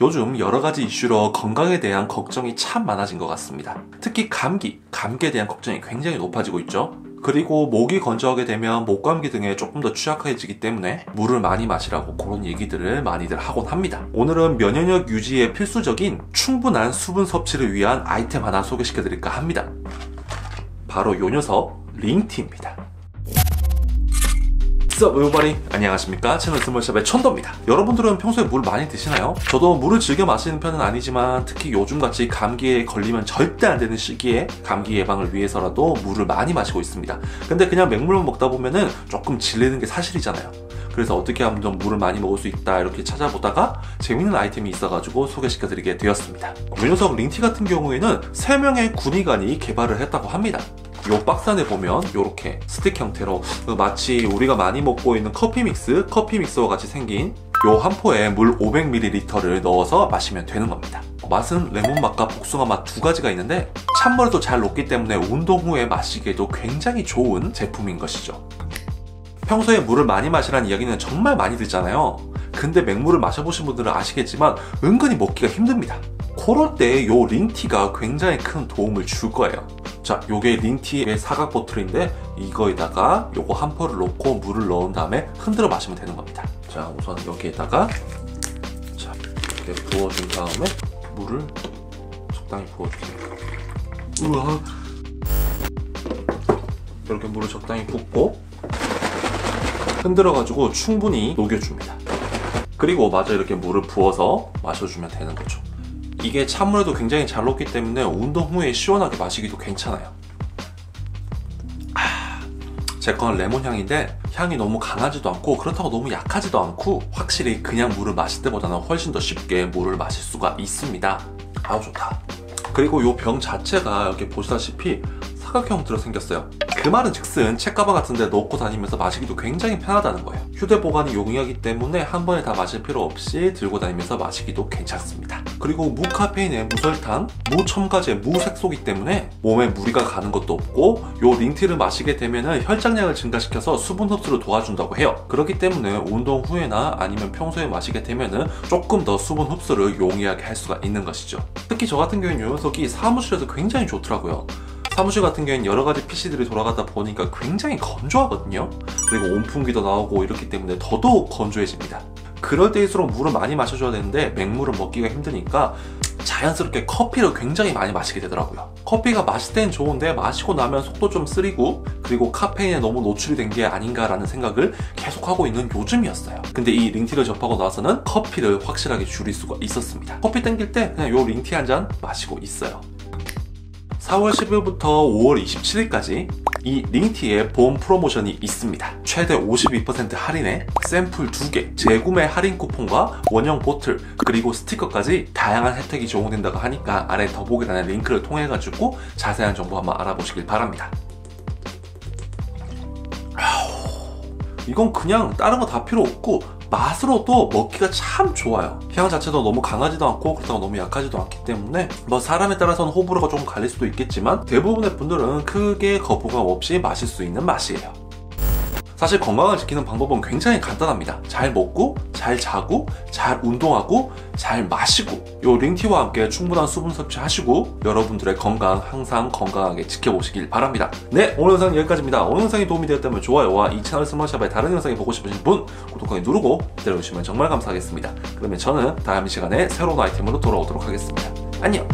요즘 여러가지 이슈로 건강에 대한 걱정이 참 많아진 것 같습니다. 특히 감기에 대한 걱정이 굉장히 높아지고 있죠. 그리고 목이 건조하게 되면 목감기 등에 조금 더 취약해지기 때문에 물을 많이 마시라고 그런 얘기들을 많이들 하곤 합니다. 오늘은 면역력 유지에 필수적인 충분한 수분 섭취를 위한 아이템 하나 소개시켜 드릴까 합니다. 바로 요 녀석 링티입니다. What's up everybody? 안녕하십니까? 채널 스몰샵의 천도입니다. 여러분들은 평소에 물 많이 드시나요? 저도 물을 즐겨 마시는 편은 아니지만 특히 요즘같이 감기에 걸리면 절대 안 되는 시기에 감기 예방을 위해서라도 물을 많이 마시고 있습니다. 근데 그냥 맹물만 먹다 보면은 조금 질리는 게 사실이잖아요. 그래서 어떻게 하면 좀 물을 많이 먹을 수 있다 이렇게 찾아보다가 재밌는 아이템이 있어가지고 소개시켜드리게 되었습니다. 이 녀석 링티 같은 경우에는 3명의 군의관이 개발을 했다고 합니다. 요 박스 안에 보면 요렇게 스틱 형태로 마치 우리가 많이 먹고 있는 커피 믹스와 같이 생긴 요 한 포에 물 500ml를 넣어서 마시면 되는 겁니다. 맛은 레몬 맛과 복숭아 맛 두 가지가 있는데 찬물도 잘 녹기 때문에 운동 후에 마시기에도 굉장히 좋은 제품인 것이죠. 평소에 물을 많이 마시라는 이야기는 정말 많이 듣잖아요. 근데 맹물을 마셔보신 분들은 아시겠지만 은근히 먹기가 힘듭니다. 그럴 때 요 링티가 굉장히 큰 도움을 줄 거예요. 자, 요게 링티의 사각 보틀인데 이거에다가 요거 한 포를 넣고 물을 넣은 다음에 흔들어 마시면 되는 겁니다. 자, 우선 여기에다가 자, 이렇게 부어준 다음에 물을 적당히 부어주세요. 우와. 이렇게 물을 적당히 붓고 흔들어가지고 충분히 녹여줍니다. 그리고 마저 이렇게 물을 부어서 마셔주면 되는 거죠. 이게 찬물에도 굉장히 잘 녹기 때문에 운동 후에 시원하게 마시기도 괜찮아요. 제 거는 레몬 향인데 향이 너무 강하지도 않고 그렇다고 너무 약하지도 않고 확실히 그냥 물을 마실 때보다는 훨씬 더 쉽게 물을 마실 수가 있습니다. 아우 좋다. 그리고 이 병 자체가 이렇게 보시다시피 사각 형태로 생겼어요. 그 말은 즉슨 책가방 같은 데 넣고 다니면서 마시기도 굉장히 편하다는 거예요. 휴대 보관이 용이하기 때문에 한 번에 다 마실 필요 없이 들고 다니면서 마시기도 괜찮습니다. 그리고 무카페인에 무설탕, 무첨가제, 무색소이기 때문에 몸에 무리가 가는 것도 없고 요 링티를 마시게 되면 혈장량을 증가시켜서 수분 흡수를 도와준다고 해요. 그렇기 때문에 운동 후에나 아니면 평소에 마시게 되면 조금 더 수분 흡수를 용이하게 할 수가 있는 것이죠. 특히 저 같은 경우는 이 녀석이 사무실에서 굉장히 좋더라고요. 사무실 같은 경우는 여러가지 PC들이 돌아가다 보니까 굉장히 건조하거든요. 그리고 온풍기도 나오고 이렇기 때문에 더더욱 건조해집니다. 그럴 때일수록 물을 많이 마셔줘야 되는데 맹물은 먹기가 힘드니까 자연스럽게 커피를 굉장히 많이 마시게 되더라고요. 커피가 마실 땐 좋은데 마시고 나면 속도 좀 쓰리고 그리고 카페인에 너무 노출이 된 게 아닌가라는 생각을 계속하고 있는 요즘이었어요. 근데 이 링티를 접하고 나서는 커피를 확실하게 줄일 수가 있었습니다. 커피 땡길 때 그냥 요 링티 한 잔 마시고 있어요. 4월 10일부터 5월 27일까지 이 링티의 봄 프로모션이 있습니다. 최대 52% 할인에 샘플 2개, 재구매 할인 쿠폰과 원형 보틀, 그리고 스티커까지 다양한 혜택이 제공된다고 하니까 아래 더보기란의 링크를 통해 가지고 자세한 정보 한번 알아보시길 바랍니다. 이건 그냥 다른 거 다 필요 없고 맛으로도 먹기가 참 좋아요. 향 자체도 너무 강하지도 않고 그렇다고 너무 약하지도 않기 때문에 뭐 사람에 따라서는 호불호가 조금 갈릴 수도 있겠지만 대부분의 분들은 크게 거부감 없이 마실 수 있는 맛이에요. 사실 건강을 지키는 방법은 굉장히 간단합니다. 잘 먹고, 잘 자고, 잘 운동하고, 잘 마시고 요 링티와 함께 충분한 수분 섭취하시고 여러분들의 건강 항상 건강하게 지켜보시길 바랍니다. 네, 오늘 영상은 여기까지입니다. 오늘 영상이 도움이 되었다면 좋아요와 이 채널 스몰샵의 다른 영상이 보고 싶으신 분 구독하기 누르고 기다려주시면 정말 감사하겠습니다. 그러면 저는 다음 시간에 새로운 아이템으로 돌아오도록 하겠습니다. 안녕!